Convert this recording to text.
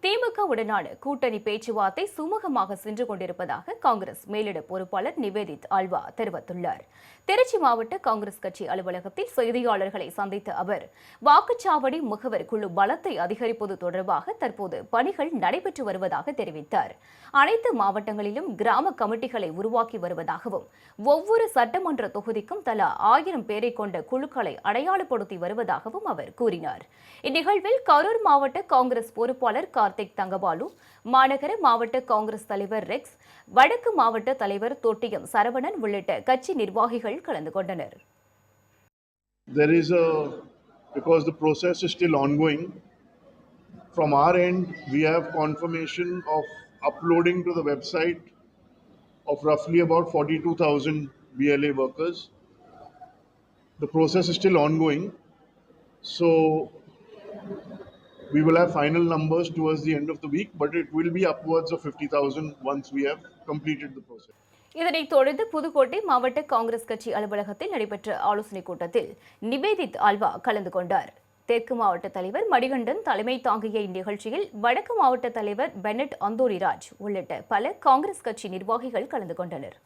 திமுகவுடனான கூட்டணி பேச்சுவார்த்தை சுமூகமாக சென்று கொண்டிருப்பதாக காங்கிரஸ் மேலிட பொறுப்பாளர் நிவேதித் ஆல்வா தெரிவித்துள்ளார். திருச்சி மாவட்ட காங்கிரஸ் கட்சி அலுவலகத்தில் செய்தியாளர்களை சந்தித்த அவர், வாக்குச்சாவடி முகவர் குழு பலத்தை அதிகரிப்பது தொடர்பாக தற்போது பணிகள் நடைபெற்று வருவதாக தெரிவித்தார். அனைத்து மாவட்டங்களிலும் கிராம கமிட்டிகளை உருவாக்கி வருவதாகவும், ஒவ்வொரு சட்டமன்ற தொகுதிக்கும் தலா 1000 பேரை கொண்ட குழுக்களை அடையாளப்படுத்தி வருவதாகவும் அவர் கூறினார். இந்நிகழ்வில் கரூர் மாவட்ட காங்கிரஸ் பொறுப்பாளர் கார்த்திக் தங்கபாலு, மாநகர மாவட்ட காங்கிரஸ் தலைவர் ரெக்ஸ், வடக்கு மாவட்ட தலைவர் தொட்டியம் சரவணன் உள்ளிட்ட கட்சி நிர்வாகிகள் கலந்து கொண்டனர். Because the process is still ongoing, from our end we have confirmation of uploading to the website of roughly about 42,000 BLA workers. The process is still ongoing, so we will have final numbers towards the end of the week, but it will be upwards of 50,000 once we have completed the process. இதனைத் தொடர்ந்து புதுக்கோட்டை மாவட்ட காங்கிரஸ் கட்சி அலுவலகத்தில் நடைபெற்ற ஆலோசனைக் கூட்டத்தில் Nivedith Alva கலந்து கொண்டார். தெற்கு மாவட்ட தலைவர் மணிகண்டன் தலைமை தாங்கிய இந்நிகழ்ச்சியில் வடக்கு மாவட்ட தலைவர் பெனட் அந்தோணிராஜ் உள்ளிட்ட பல காங்கிரஸ் கட்சி நிர்வாகிகள் கலந்து கொண்டனர்.